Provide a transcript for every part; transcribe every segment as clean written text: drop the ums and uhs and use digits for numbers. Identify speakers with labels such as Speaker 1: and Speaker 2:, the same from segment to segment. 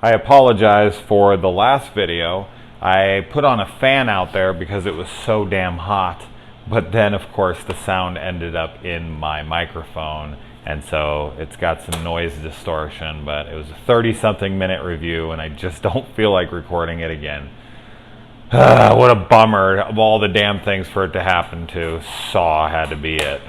Speaker 1: I apologize for the last video. I put on a fan out there because it was so damn hot, but then of course the sound ended up in my microphone, and so it's got some noise distortion. But it was a 30-something minute review, and I just don't feel like recording it again. What a bummer. Of all the damn things for it to happen to, Saw had to be it.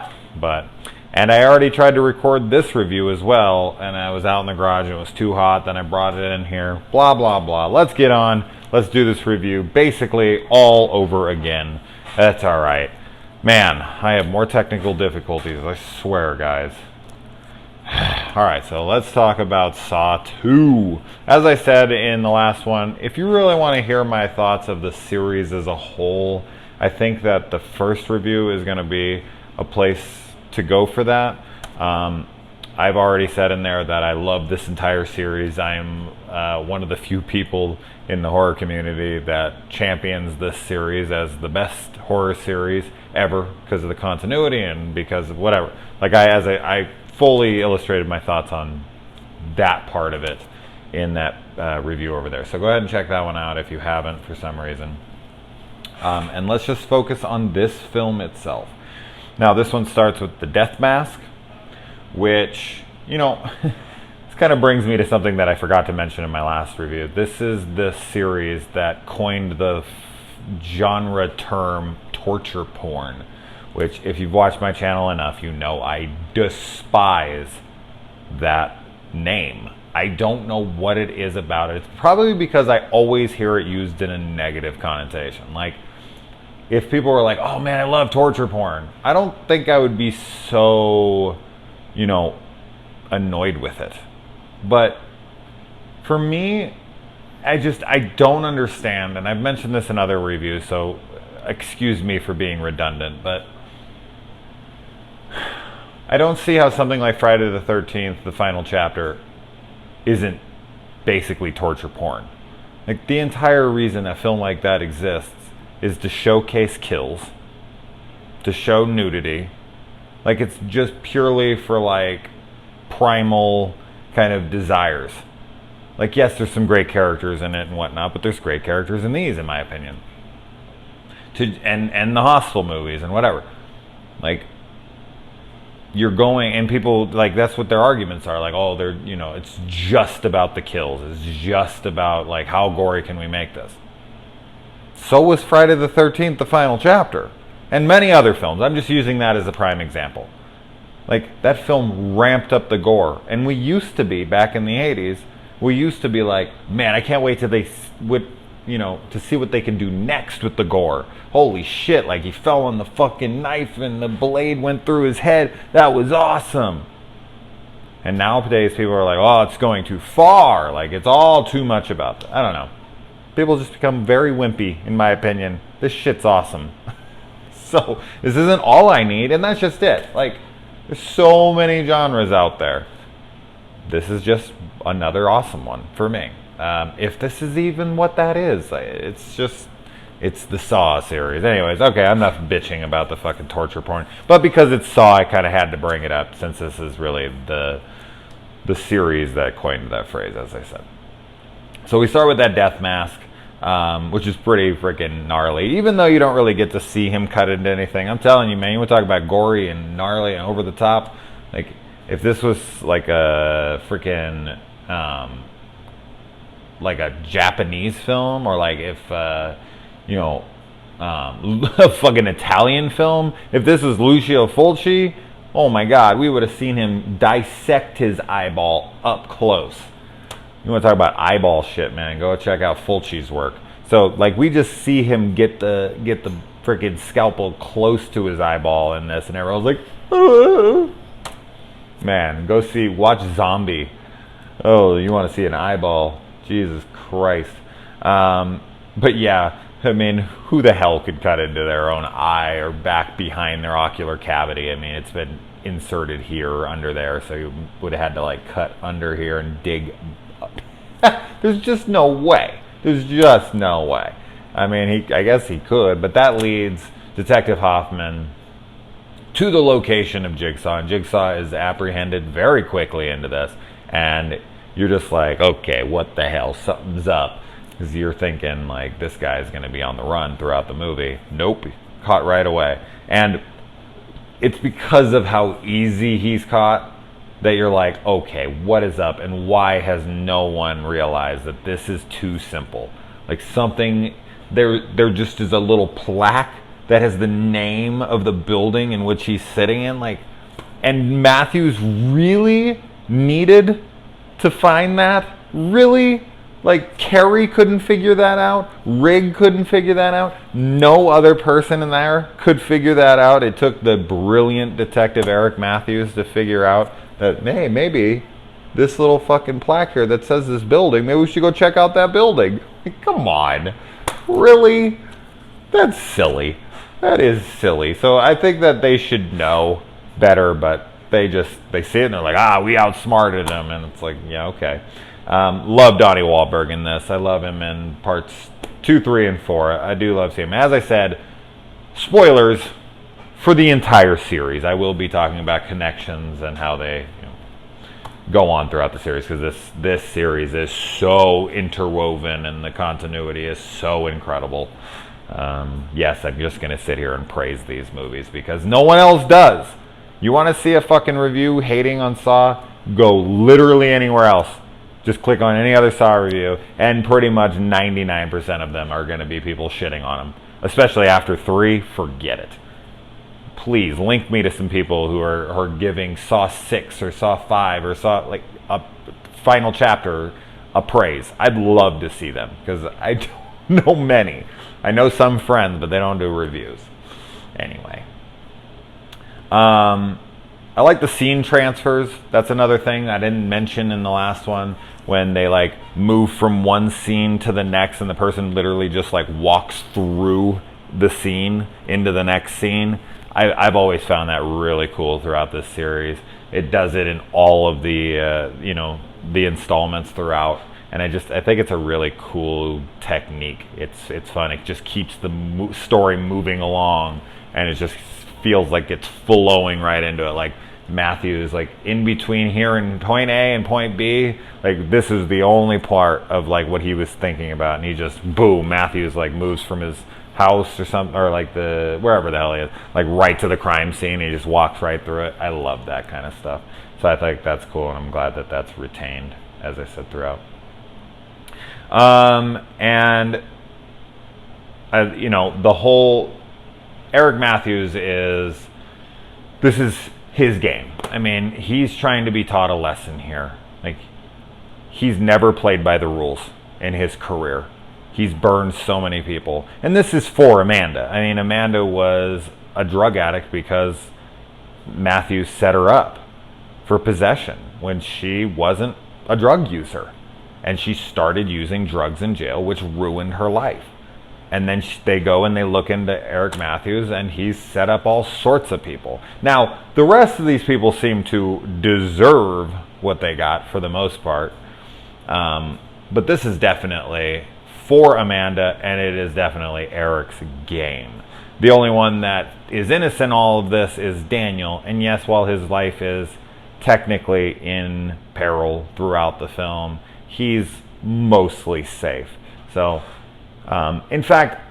Speaker 1: And I already tried to record this review as well, and I was out in the garage and it was too hot. Then I brought it in here. Blah, blah, blah. Let's get on. Let's do this review basically all over again. That's all right. Man, I have more technical difficulties, I swear, guys. All right, so let's talk about Saw 2. As I said in the last one, if you really want to hear my thoughts of the series as a whole, I think that the first review is going to be a place to go for that. I've already said in there that I love this entire series. I am one of the few people in the horror community that champions this series as the best horror series ever because of the continuity and because of whatever. Like I fully illustrated my thoughts on that part of it in that review over there. So go ahead and check that one out if you haven't for some reason. And let's just focus on this film itself. Now, this one starts with the death mask, which, you know, this kind of brings me to something that I forgot to mention in my last review. This is the series that coined the genre term torture porn, which, if you've watched my channel enough, you know I despise that name. I don't know what it is about it. It's probably because I always hear it used in a negative connotation. Like, if people were like, oh man, I love torture porn, I don't think I would be so, you know, annoyed with it. But for me, I don't understand, and I've mentioned this in other reviews, so excuse me for being redundant, but I don't see how something like Friday the 13th, the final chapter, isn't basically torture porn. Like, the entire reason a film like that exists is to showcase kills, to show nudity. Like, it's just purely for, like, primal kind of desires. Like, yes, there's some great characters in it and whatnot, but there's great characters in these, in my opinion. And the Hostel movies and whatever. Like, you're going, and people, like, that's what their arguments are. Like, oh, they're, you know, it's just about the kills. It's just about, like, how gory can we make this? So was Friday the 13th, the final chapter. And many other films. I'm just using that as a prime example. Like, that film ramped up the gore. And we used to be, back in the 80s, we used to be like, man, I can't wait till they would, you know, to see what they can do next with the gore. Holy shit, like, he fell on the fucking knife and the blade went through his head. That was awesome. And nowadays people are like, oh, it's going too far. Like, it's all too much about that. I don't know. People just become very wimpy, in my opinion. This shit's awesome. So, this isn't all I need, and that's just it. Like, there's so many genres out there. This is just another awesome one for me. If this is even what that is, it's the Saw series. Anyways, okay, I'm not bitching about the fucking torture porn. But because it's Saw, I kind of had to bring it up, since this is really the series that coined that phrase, as I said. So we start with that death mask, which is pretty freaking gnarly. Even though you don't really get to see him cut into anything. I'm telling you, man, you want to talk about gory and gnarly and over the top. Like, if this was like a freaking, like a Japanese film, or like if, you know, a fucking Italian film, if this was Lucio Fulci, oh my God, we would have seen him dissect his eyeball up close. You want to talk about eyeball shit, man? Go check out Fulci's work. So, like, we just see him get the freaking scalpel close to his eyeball in this, and everyone's like, oh. Man, watch Zombie. Oh, you want to see an eyeball? Jesus Christ. But yeah, I mean, who the hell could cut into their own eye or back behind their ocular cavity? I mean, it's been inserted here or under there, so you would have had to, like, cut under here and dig up. There's just no way. There's just no way. I mean, I guess he could, but that leads Detective Hoffman to the location of Jigsaw, and Jigsaw is apprehended very quickly into this, and you're just like, okay, what the hell? Something's up. Because you're thinking, like, this guy's going to be on the run throughout the movie. Nope. Caught right away. And it's because of how easy he's caught that you're like, okay, what is up? And why has no one realized that this is too simple? Like, something, there just is a little plaque that has the name of the building in which he's sitting in. Like, and Matthews really needed to find that? Really? Like, Carrie couldn't figure that out. Rigg couldn't figure that out. No other person in there could figure that out. It took the brilliant detective Eric Matthews to figure out that, hey, maybe this little fucking plaque here that says this building, maybe we should go check out that building. Like, come on. Really? That's silly. That is silly. So I think that they should know better, but they see it and they're like, we outsmarted them. And it's like, yeah, okay. Love Donnie Wahlberg in this. I love him in parts 2, 3, and 4. I do love seeing him. As I said, spoilers for the entire series. I will be talking about connections and how they go on throughout the series, because this series is so interwoven and the continuity is so incredible. Yes, I'm just going to sit here and praise these movies because no one else does. You want to see a fucking review hating on Saw? Go literally anywhere else. Just click on any other Saw review, and pretty much 99% of them are going to be people shitting on them. Especially after 3, forget it. Please link me to some people who are giving Saw 6 or Saw 5 or Saw, like, a final chapter a praise. I'd love to see them, because I don't know many. I know some friends, but they don't do reviews. Anyway. I like the scene transfers. That's another thing I didn't mention in the last one. When they like move from one scene to the next and the person literally just like walks through the scene into the next scene. I've always found that really cool throughout this series. It does it in all of the, the installments throughout. And I think it's a really cool technique. It's fun. It just keeps the story moving along, and it just feels like it's flowing right into it. Like Matthews, like in between here and point A and point B, like this is the only part of like what he was thinking about, and he just boom, Matthews like moves from his house or something, or like wherever the hell he is, like right to the crime scene. He just walks right through it. I love that kind of stuff. So I think that's cool, and I'm glad that that's retained, as I said, throughout. And the whole Eric Matthews this is his game. I mean, he's trying to be taught a lesson here. Like, he's never played by the rules in his career. He's burned so many people. And this is for Amanda. I mean, Amanda was a drug addict because Matthews set her up for possession when she wasn't a drug user. And she started using drugs in jail, which ruined her life. And then they go and they look into Eric Matthews, and he's set up all sorts of people. Now, the rest of these people seem to deserve what they got for the most part. But this is definitely for Amanda, and it is definitely Eric's game. The only one that is innocent in all of this is Daniel. And yes, while his life is technically in peril throughout the film, he's mostly safe. So, in fact,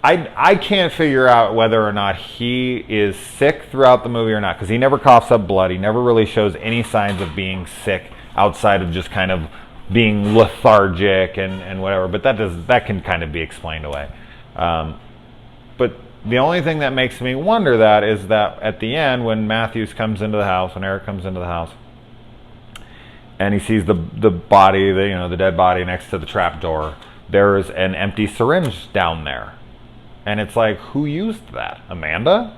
Speaker 1: I can't figure out whether or not he is sick throughout the movie or not, because he never coughs up blood. He never really shows any signs of being sick outside of just kind of being lethargic and whatever. But that can kind of be explained away. But the only thing that makes me wonder that is that at the end, when Matthews comes into the house, when Eric comes into the house, and he sees the body, the dead body next to the trap door, there's an empty syringe down there. And it's like, who used that? Amanda?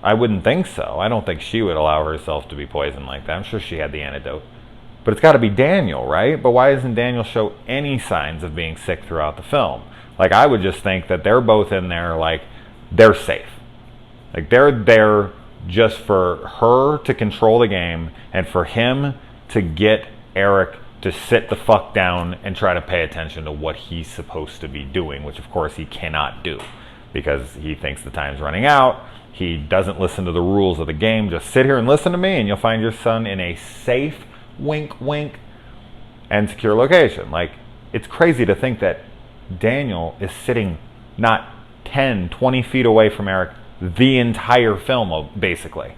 Speaker 1: I wouldn't think so. I don't think she would allow herself to be poisoned like that. I'm sure she had the antidote. But it's got to be Daniel, right? But why doesn't Daniel show any signs of being sick throughout the film? Like, I would just think that they're both in there, like, they're safe. Like, they're there just for her to control the game and for him to get Eric to sit the fuck down and try to pay attention to what he's supposed to be doing, which of course he cannot do because he thinks the time's running out. He doesn't listen to the rules of the game. Just sit here and listen to me and you'll find your son in a safe wink, wink, and secure location. Like, it's crazy to think that Daniel is sitting not 10, 20 feet away from Eric the entire film, basically.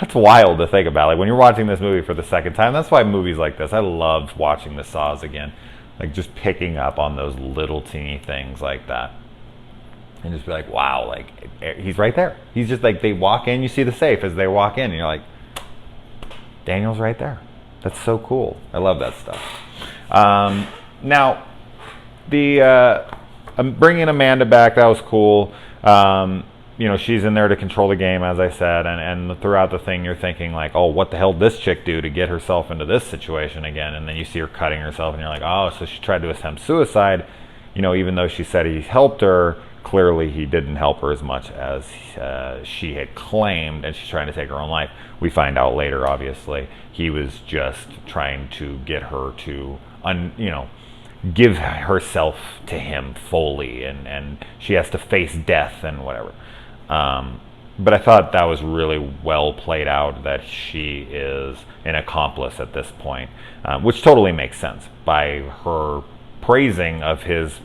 Speaker 1: That's wild to think about. Like, when you're watching this movie for the second time, that's why movies like this, I love watching the Saws again. Like, just picking up on those little teeny things like that. And just be like, wow, like, he's right there. He's just like, they walk in, you see the safe as they walk in, and you're like, Daniel's right there. That's so cool. I love that stuff. Now, bringing Amanda back, that was cool. You know, she's in there to control the game, as I said, and throughout the thing you're thinking like, oh, what the hell did this chick do to get herself into this situation again? And then you see her cutting herself and you're like, oh, so she tried to attempt suicide. You know, even though she said he helped her, clearly he didn't help her as much as she had claimed, and she's trying to take her own life. We find out later, obviously, he was just trying to get her to, you know, give herself to him fully, and she has to face death and whatever. But I thought that was really well played out, that she is an accomplice at this point, which totally makes sense by her praising of his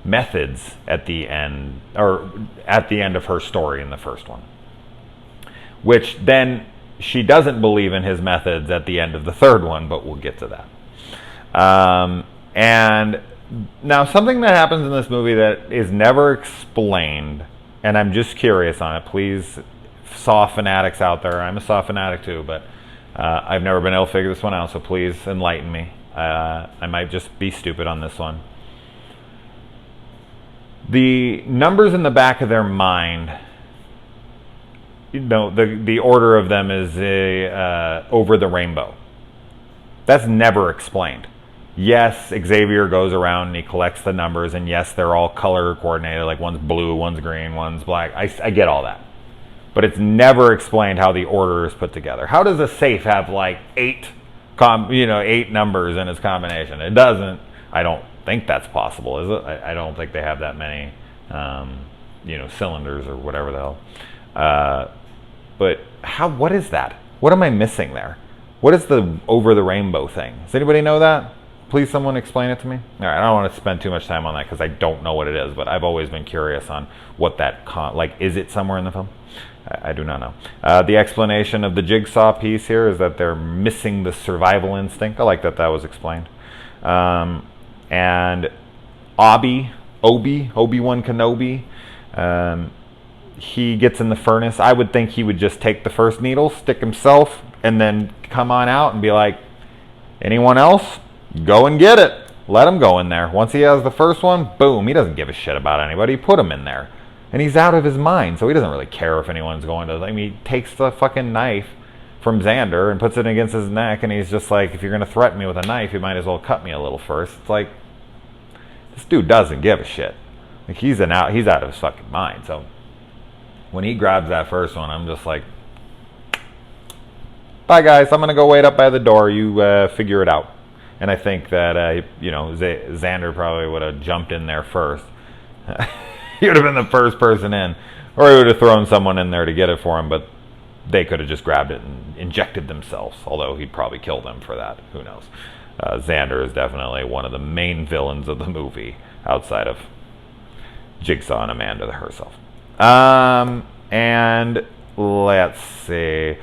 Speaker 1: methods at the end, or at the end of her story in the first one, which then she doesn't believe in his methods at the end of the third one, but we'll get to that. And now something that happens in this movie that is never explained, and I'm just curious on it. Please, Saw fanatics out there, I'm a Saw fanatic too, but I've never been able to figure this one out, so please enlighten me. I might just be stupid on this one. The numbers in the back of their mind, you know, the order of them is over the rainbow. That's never explained. Yes, Xavier goes around and he collects the numbers, and yes, they're all color coordinated, like one's blue, one's green, one's black. I get all that. But it's never explained how the order is put together. How does a safe have like eight numbers in its combination? It doesn't. I don't think that's possible, is it? I don't think they have that many, cylinders or whatever the hell. But what is that? What am I missing there? What is the over the rainbow thing? Does anybody know that? Please, someone explain it to me. All right, I don't want to spend too much time on that because I don't know what it is, but I've always been curious on what that, is it somewhere in the film? I do not know. The explanation of the jigsaw piece here is that they're missing the survival instinct. I like that was explained. And Obi-Wan Kenobi, he gets in the furnace. I would think he would just take the first needle, stick himself, and then come on out and be like, anyone else? Go and get it. Let him go in there. Once he has the first one, boom, he doesn't give a shit about anybody. Put him in there. And he's out of his mind, so he doesn't really care if anyone's going to. I mean, he takes the fucking knife from Xander and puts it against his neck, and he's just like, if you're going to threaten me with a knife, you might as well cut me a little first. It's like, this dude doesn't give a shit. Like, he's out of his fucking mind. So when he grabs that first one, I'm just like, bye guys, I'm going to go wait up by the door. You figure it out. And I think that, Xander probably would have jumped in there first. He would have been the first person in. Or he would have thrown someone in there to get it for him, but they could have just grabbed it and injected themselves. Although he'd probably kill them for that. Who knows? Xander is definitely one of the main villains of the movie, outside of Jigsaw and Amanda herself. And let's see.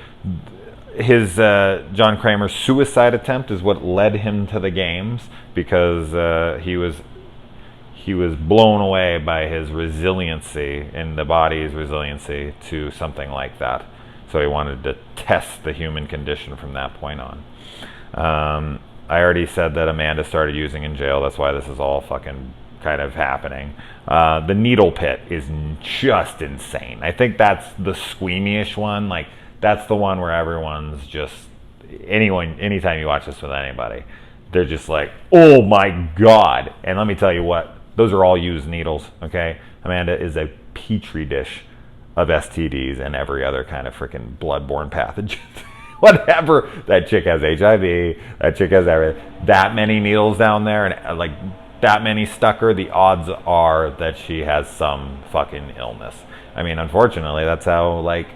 Speaker 1: His John Kramer's suicide attempt is what led him to the games, because he was blown away by his resiliency and the body's resiliency to something like that. So he wanted to test the human condition from that point on. I already said that Amanda started using in jail. That's why this is all fucking kind of happening. The needle pit is just insane. I think that's the squeamish one. Like, that's the one where everyone's just, anytime you watch this with anybody, they're just like, oh my God. And let me tell you what, those are all used needles, okay? Amanda is a petri dish of STDs and every other kind of freaking bloodborne pathogen. Whatever. That chick has HIV, that chick has everything. That many needles down there, and like that many stuck her, the odds are that she has some fucking illness. I mean, unfortunately, that's how, like,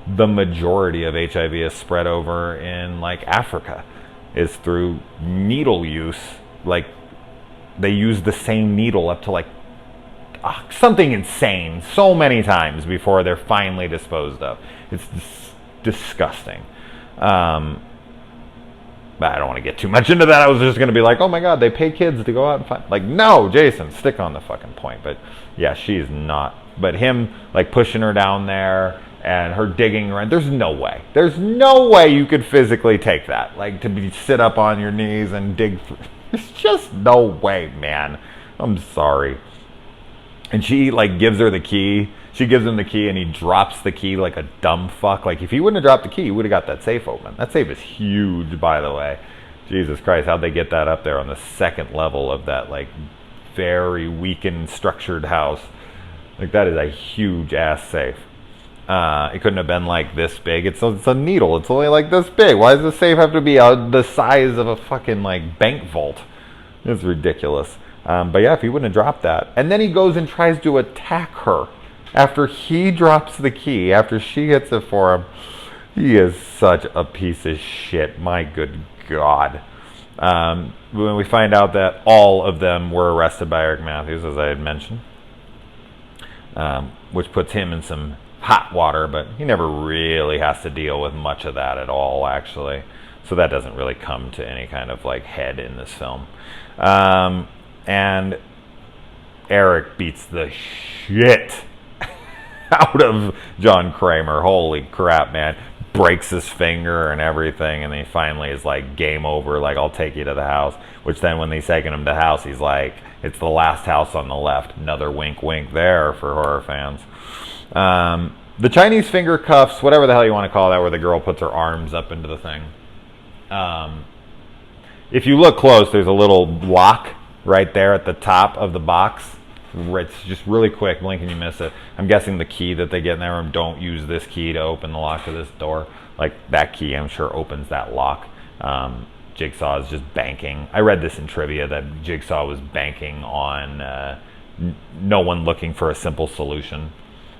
Speaker 1: the majority of HIV is spread over in like Africa, is through needle use. Like they use the same needle up to like something insane so many times before they're finally disposed of. It's disgusting. But I don't want to get too much into that. I was just going to be like, oh my God, they pay kids to go out and find. Like, no, Jason, stick on the fucking point. But yeah, she's not. But him like pushing her down there and her digging around. There's no way. There's no way you could physically take that. Like to sit up on your knees and dig through. There's just no way, man. I'm sorry. And she like gives her the key. She gives him the key and he drops the key like a dumb fuck. Like if he wouldn't have dropped the key, he would have got that safe open. That safe is huge, by the way. Jesus Christ, how'd they get that up there on the second level of that like very weakened structured house? Like that is a huge ass safe. It couldn't have been like this big. It's a needle. It's only like this big. Why does the safe have to be the size of a fucking like bank vault? It's ridiculous. But yeah, if he wouldn't have dropped that. And then he goes and tries to attack her. After he drops the key, after she gets it for him, he is such a piece of shit. My good God. When we find out that all of them were arrested by Eric Matthews, as I had mentioned, which puts him in some hot water, but he never really has to deal with much of that at all, actually. So that doesn't really come to any kind of like head in this film. And Eric beats the shit out of John Kramer. Holy crap, man. Breaks his finger and everything, and he finally is like, game over, like, I'll take you to the house. Which then when he's taking him to the house, he's like, it's the last house on the left. Another wink wink there for horror fans. The Chinese finger cuffs, whatever the hell you want to call that, where the girl puts her arms up into the thing. If you look close, there's a little lock right there at the top of the box. It's just really quick, blink and you miss it. I'm guessing the key that they get in that room, don't use this key to open the lock of this door. Like that key, I'm sure, opens that lock. Jigsaw is just banking. I read this in trivia that Jigsaw was banking on no one looking for a simple solution.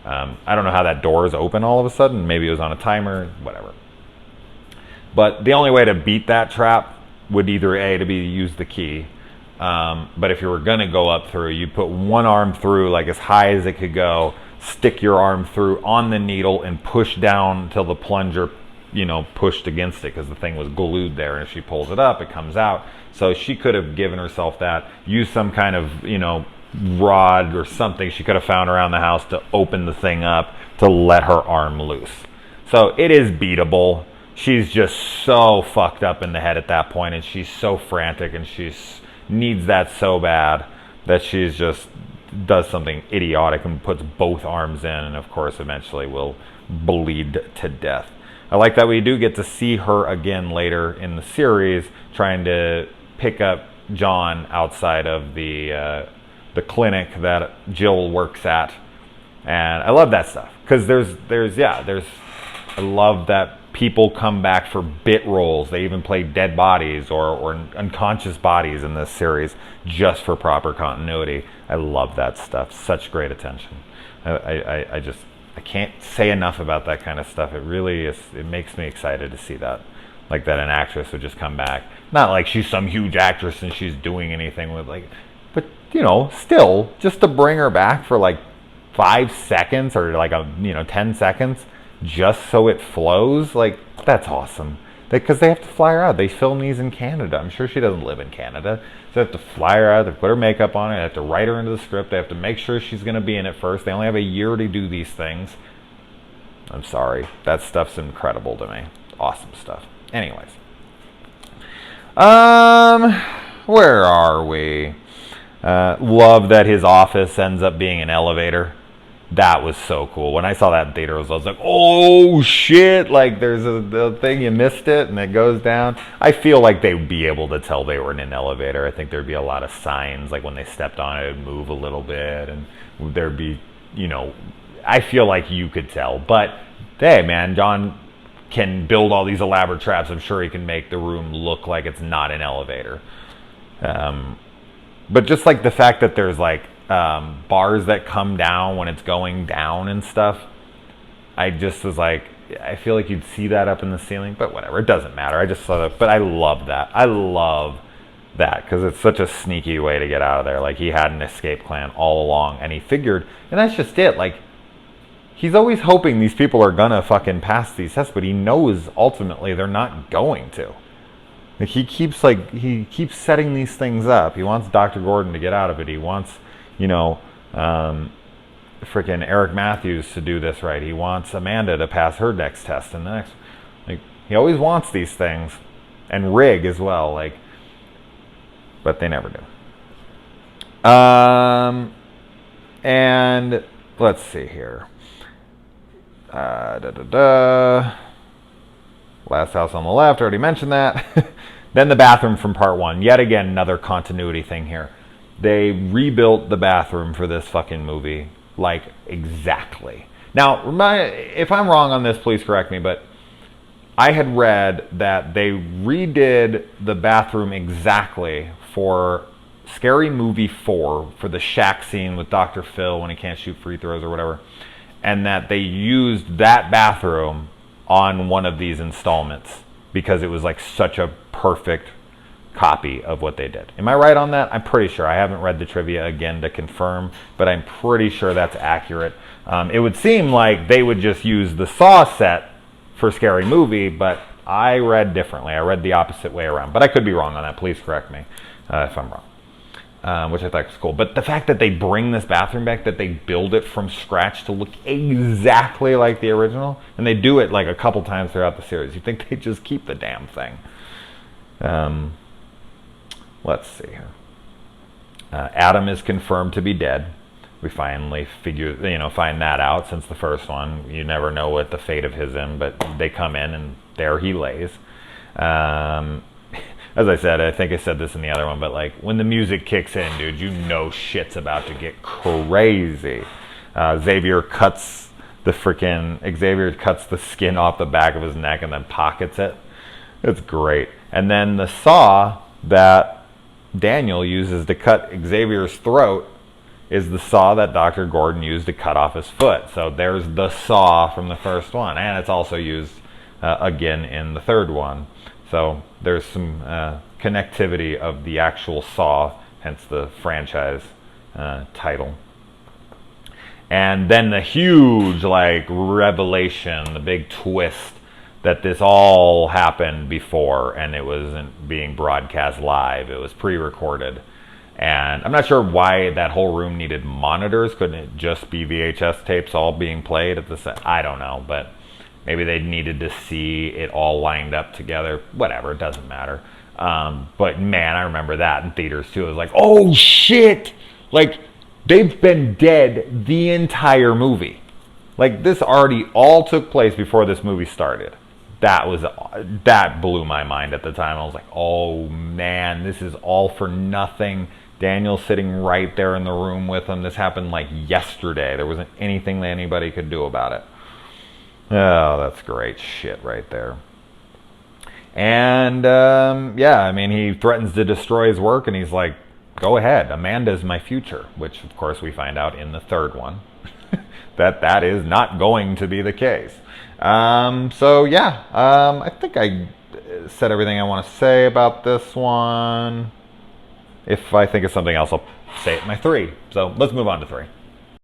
Speaker 1: I don't know how that door is open all of a sudden. Maybe it was on a timer, whatever. But the only way to beat that trap would either A, to be to use the key. But if you were going to go up through, you put one arm through like as high as it could go, stick your arm through on the needle and push down until the plunger, pushed against it, because the thing was glued there. And if she pulls it up, it comes out. So she could have given herself that, used some kind of, rod or something she could have found around the house to open the thing up to let her arm loose. So it is beatable. She's just so fucked up in the head at that point, and she's so frantic, and she's needs that so bad that she's just does something idiotic and puts both arms in, and of course eventually will bleed to death. I like that we do get to see her again later in the series trying to pick up John outside of the clinic that Jill works at, and I love that stuff because I love that people come back for bit roles. They even play dead bodies or unconscious bodies in this series just for proper continuity. I love that stuff. Such great attention. I can't say enough about that kind of stuff. It really is. It makes me excited to see that. Like that an actress would just come back. Not like she's some huge actress and she's doing anything with but still just to bring her back for like 5 seconds or like 10 seconds. Just so it flows, like, that's awesome. Because they have to fly her out. They film these in Canada. I'm sure she doesn't live in Canada. So they have to fly her out. They put her makeup on her. They have to write her into the script. They have to make sure she's going to be in it first. They only have a year to do these things. I'm sorry. That stuff's incredible to me. Awesome stuff. Anyways. Where are we? Love that his office ends up being an elevator. That was so cool. When I saw that in theaters, I was like, oh shit, like there's a thing, you missed it, and it goes down. I feel like they would be able to tell they were in an elevator. I think there'd be a lot of signs, like when they stepped on it, it'd move a little bit, and there'd be, I feel like you could tell. But, hey man, John can build all these elaborate traps. I'm sure he can make the room look like it's not an elevator. But just like the fact that there's like, bars that come down when it's going down and stuff, I just was like, I feel like you'd see that up in the ceiling, but whatever, it doesn't matter. I just saw that, but I love that. I love that because it's such a sneaky way to get out of there. Like, he had an escape plan all along, and he figured, and that's just it. Like, he's always hoping these people are gonna fucking pass these tests, but he knows ultimately they're not going to. Like, he keeps setting these things up. He wants Dr. Gordon to get out of it. He wants, you know, freaking Eric Matthews to do this right. He wants Amanda to pass her next test and the next. Like, he always wants these things, and Rig as well. Like, but they never do. And let's see here. Last house on the left. Already mentioned that. Then the bathroom from part one. Yet again, another continuity thing here. They rebuilt the bathroom for this fucking movie. Like, exactly. Now, if I'm wrong on this, please correct me, but I had read that they redid the bathroom exactly for Scary Movie 4, for the shack scene with Dr. Phil when he can't shoot free throws or whatever, and that they used that bathroom on one of these installments because it was like such a perfect copy of what they did. Am I right on that? I'm pretty sure. I haven't read the trivia again to confirm, but I'm pretty sure that's accurate. It would seem like they would just use the Saw set for Scary Movie, but I read differently. I read the opposite way around, but I could be wrong on that. Please correct me if I'm wrong, which I thought was cool. But the fact that they bring this bathroom back, that they build it from scratch to look exactly like the original, and they do it like a couple times throughout the series. You'd think they'd just keep the damn thing. Let's see here. Adam is confirmed to be dead. We finally find that out since the first one. You never know what the fate of his is, but they come in and there he lays. As I said, I think I said this in the other one, but like when the music kicks in, dude, you know shit's about to get crazy. Xavier cuts the skin off the back of his neck and then pockets it. It's great. And then the saw that Daniel uses to cut Xavier's throat is the saw that Dr. Gordon used to cut off his foot. So there's the saw from the first one, and it's also used again in the third one. So there's some connectivity of the actual Saw, hence the franchise title. And then the huge revelation, the big twist that this all happened before and it wasn't being broadcast live. It was pre-recorded. And I'm not sure why that whole room needed monitors. Couldn't it just be VHS tapes all being played at the same? I don't know, but maybe they needed to see it all lined up together. Whatever, it doesn't matter. But man, I remember that in theaters too. It was like, oh shit! Like, they've been dead the entire movie. Like, this already all took place before this movie started. That blew my mind at the time. I was like, oh man, this is all for nothing. Daniel's sitting right there in the room with him. This happened like yesterday. There wasn't anything that anybody could do about it. Oh, that's great shit right there. And yeah, I mean, he threatens to destroy his work, and he's like, go ahead, Amanda's my future, which of course we find out in the third one that is not going to be the case. So yeah, I think I said everything I want to say about this one. If I think of something else, I'll say it in my 3. So let's move on to 3.